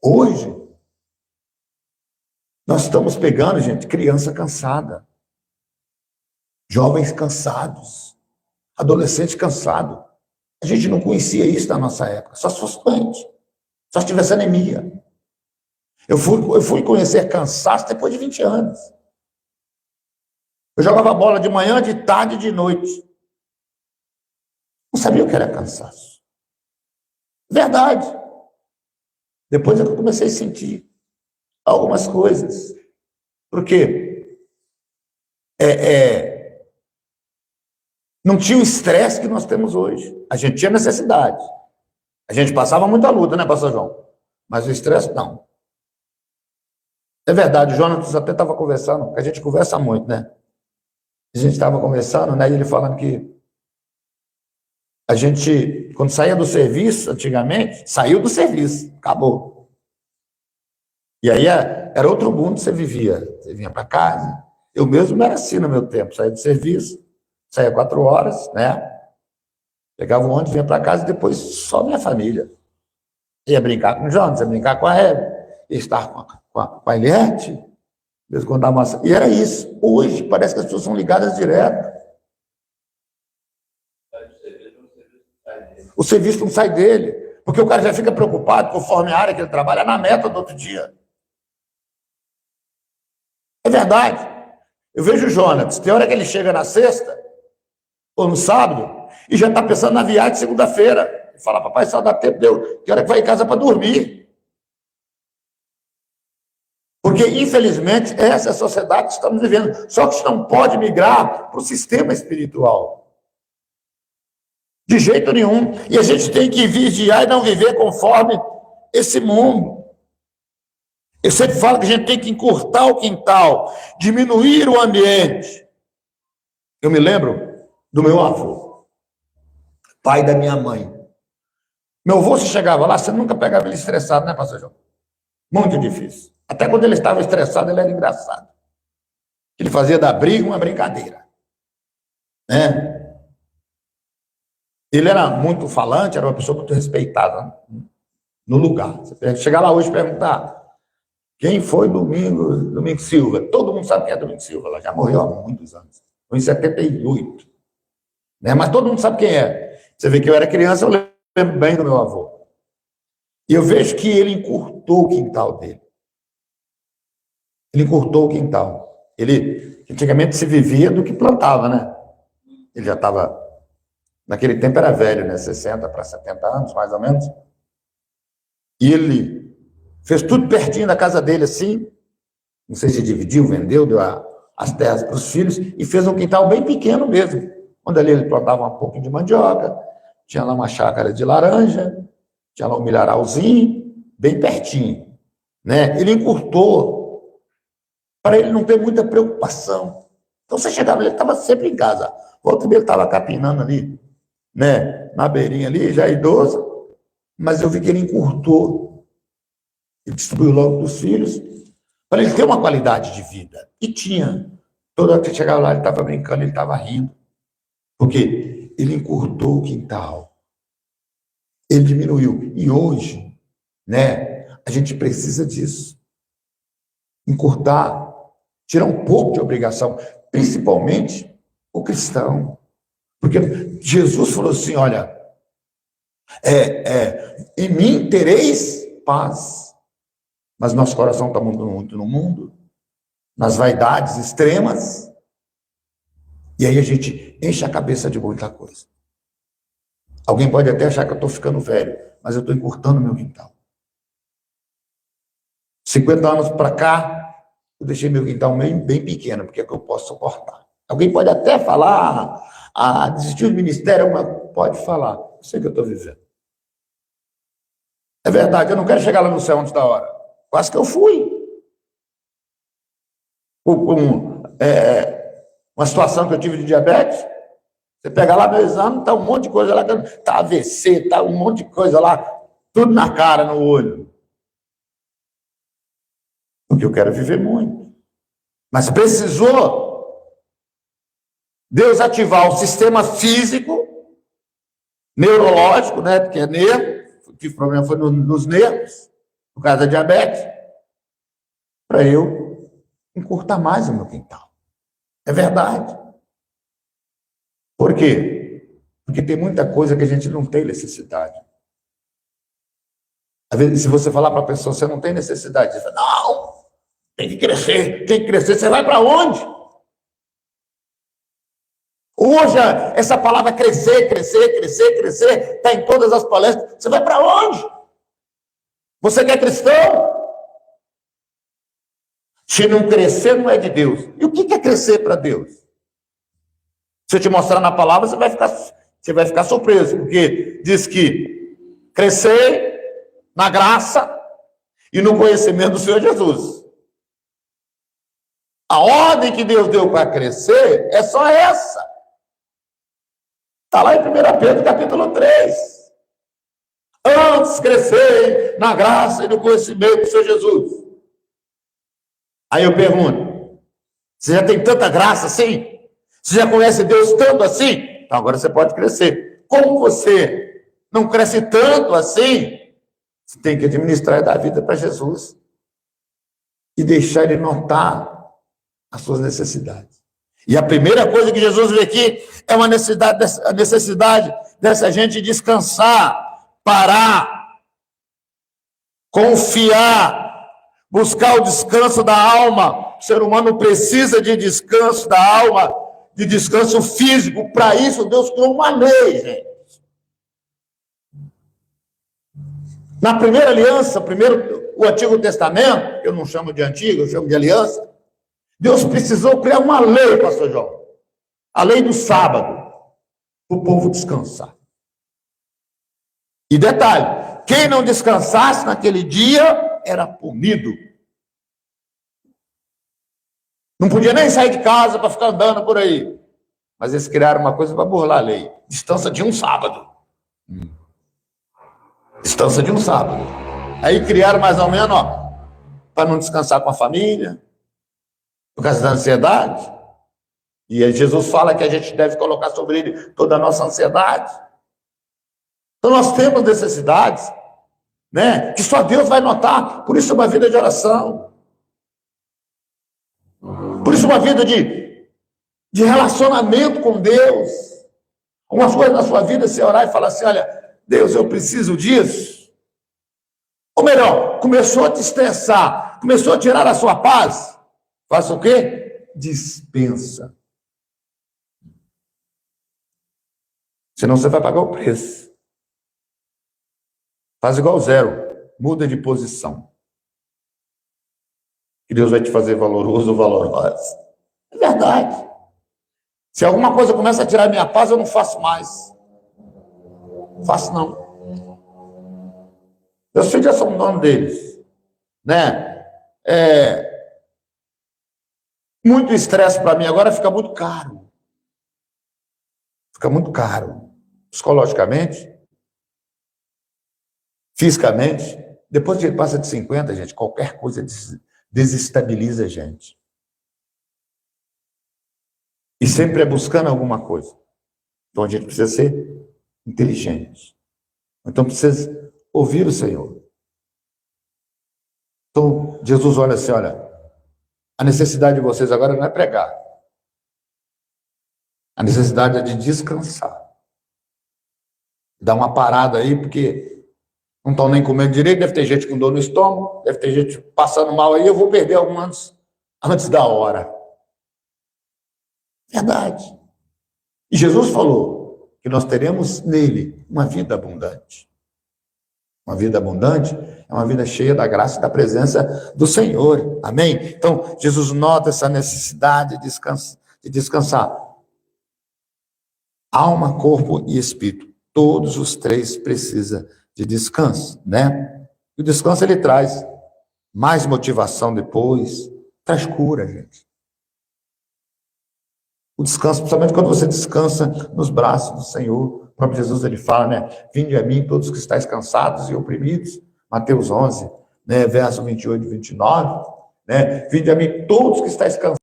Hoje, nós estamos pegando, gente, criança cansada, jovens cansados, adolescentes cansados. A gente não conhecia isso na nossa época, só se fosse doente, só se tivesse anemia. Eu fui conhecer cansaço depois de 20 anos. Eu jogava bola de manhã, de tarde e de noite. Não sabia o que era cansaço. Verdade. Depois é que eu comecei a sentir algumas coisas. Por quê? Não tinha o estresse que nós temos hoje. A gente tinha necessidade. A gente passava muita luta, né, pastor João? Mas o estresse, não. É verdade, o Jonas até estava conversando, porque a gente conversa muito, né? A gente estava conversando, né? E ele falando que a gente, quando saía do serviço, antigamente, saiu do serviço, acabou. E aí era outro mundo que você vivia. Você vinha para casa. Eu mesmo não era assim no meu tempo. Saía do serviço, saía 4 horas, né? Pegava o ônibus, vinha para casa e depois só minha família. Ia brincar com o Jonas, ia brincar com a Hebe, ia estar com a Eliette, mesmo quando dava uma... E era isso. Hoje parece que as pessoas são ligadas direto. O serviço não sai dele, porque o cara já fica preocupado conforme a área que ele trabalha na meta do outro dia. É verdade. Eu vejo o Jonas, tem hora que ele chega na sexta ou no sábado e já está pensando na viagem de segunda-feira. Ele fala, papai, só dá tempo, deu. Que hora que vai em casa para dormir? Porque, infelizmente, essa é a sociedade que estamos vivendo. Só que isso não pode migrar para o sistema espiritual. De jeito nenhum. E a gente tem que vigiar e não viver conforme esse mundo. Eu sempre falo que a gente tem que encurtar o quintal, diminuir o ambiente. Eu me lembro do meu avô, pai da minha mãe. Meu avô, se chegava lá, você nunca pegava ele estressado, né, pastor João? Muito difícil. Até quando ele estava estressado, ele era engraçado. Ele fazia da briga uma brincadeira. Né? Ele era muito falante, era uma pessoa muito respeitada no lugar. Você chegar lá hoje e perguntar quem foi Domingo Silva. Todo mundo sabe quem é Domingo Silva, ela já morreu há muitos anos. Foi em 78. Né? Mas todo mundo sabe quem é. Você vê que eu era criança, eu lembro bem do meu avô. E eu vejo que ele encurtou o quintal dele. Ele encurtou o quintal. Ele, antigamente, se vivia do que plantava, né? Ele já estava... Naquele tempo era velho, né? 60 para 70 anos, mais ou menos. E ele fez tudo pertinho da casa dele, assim. Não sei se dividiu, vendeu, deu as terras para os filhos e fez um quintal bem pequeno mesmo. Onde ali ele plantava um pouquinho de mandioca, tinha lá uma chácara de laranja, tinha lá um milharauzinho, bem pertinho. Né? Ele encurtou para ele não ter muita preocupação. Então você chegava, ele estava sempre em casa. Volta dele estava capinando ali, né, na beirinha ali, já idoso, mas eu vi que ele encurtou, ele distribuiu logo para os filhos, para ele ter uma qualidade de vida. E tinha. Toda vez que chegava lá, ele estava brincando, ele estava rindo, porque ele encurtou o quintal, ele diminuiu. E hoje, né, a gente precisa disso. Encurtar, tirar um pouco de obrigação, principalmente o cristão. Porque Jesus falou assim, olha, em mim tereis paz, mas nosso coração está muito no mundo, nas vaidades extremas, e aí a gente enche a cabeça de muita coisa. Alguém pode até achar que eu estou ficando velho, mas eu estou encurtando meu quintal. 50 anos para cá, eu deixei meu quintal bem pequeno, porque é que eu posso suportar. Alguém pode até falar, desistiu do ministério, mas pode falar. Eu sei que eu estou vivendo. É verdade, eu não quero chegar lá no céu antes da hora. Quase que eu fui. Uma situação que eu tive de diabetes, você pega lá meu exame, está um monte de coisa lá, está AVC, está um monte de coisa lá, tudo na cara, no olho. Porque eu quero viver muito. Mas precisou Deus ativar o sistema físico, neurológico, né? Porque é nervo, tive problema foi nos nervos, por causa da diabetes, para eu encurtar mais o meu quintal. É verdade. Por quê? Porque tem muita coisa que a gente não tem necessidade. Às vezes, se você falar para a pessoa, você não tem necessidade, você fala, não, tem que crescer, tem que crescer. Você vai para onde? Hoje, essa palavra crescer, crescer, crescer, crescer, está em todas as palestras. Você vai para onde? Você que é cristão? Se não crescer, não é de Deus. E o que é crescer para Deus? Se eu te mostrar na palavra, você vai ficar surpreso, porque diz que crescer na graça e no conhecimento do Senhor Jesus. A ordem que Deus deu para crescer é só essa. Está lá em 1 Pedro, capítulo 3. Antes crescer na graça e no conhecimento do Senhor Jesus. Aí eu pergunto, você já tem tanta graça assim? Você já conhece Deus tanto assim? Então agora você pode crescer. Como você não cresce tanto assim, você tem que administrar e dar vida para Jesus. E deixar Ele notar as suas necessidades. E a primeira coisa que Jesus vê aqui é a necessidade dessa gente descansar, parar, confiar, buscar o descanso da alma. O ser humano precisa de descanso da alma, de descanso físico. Para isso, Deus criou uma lei, gente. Na primeira aliança, o Antigo Testamento, eu não chamo de antigo, eu chamo de aliança, Deus precisou criar uma lei, pastor João. A lei do sábado, para o povo descansar. E detalhe, quem não descansasse naquele dia era punido. Não podia nem sair de casa para ficar andando por aí. Mas eles criaram uma coisa para burlar a lei. Distância de um sábado. Distância de um sábado. Aí criaram mais ou menos, para não descansar com a família, por causa da ansiedade. E aí Jesus fala que a gente deve colocar sobre ele toda a nossa ansiedade. Então nós temos necessidades, né, que só Deus vai notar. Por isso uma vida de oração. Por isso uma vida de relacionamento com Deus. Algumas coisas na sua vida, você orar e falar assim, olha, Deus, eu preciso disso. Ou melhor, começou a te estressar, começou a tirar a sua paz. Faça o quê? Dispensa. Senão você vai pagar o preço. Faz igual zero. Muda de posição. Que Deus vai te fazer valoroso ou valorosa. É verdade. Se alguma coisa começa a tirar minha paz, eu não faço mais. Não faço não. Meus filhos já são dono deles. Né? Muito estresse para mim agora fica muito caro. Fica muito caro. Psicologicamente, fisicamente. Depois que ele passa de 50, gente, qualquer coisa desestabiliza a gente. E sempre é buscando alguma coisa. Então a gente precisa ser inteligente. Então precisa ouvir o Senhor. Então Jesus olha assim, olha, a necessidade de vocês agora não é pregar. A necessidade é de descansar. Dar uma parada aí, porque não estão nem comendo direito, deve ter gente com dor no estômago, deve ter gente passando mal aí, eu vou perder alguns antes da hora. Verdade. E Jesus falou que nós teremos nele uma vida abundante. Uma vida abundante é uma vida cheia da graça e da presença do Senhor. Amém? Então, Jesus nota essa necessidade de descansar. Alma, corpo e espírito. Todos os três precisam de descanso, né? E o descanso ele traz mais motivação depois, traz cura, gente. O descanso, principalmente quando você descansa nos braços do Senhor. O próprio Jesus ele fala, né? Vinde a mim todos que estáis cansados e oprimidos. Mateus 11, né? Verso 28 e 29, né? Vinde a mim todos que estáis cansados.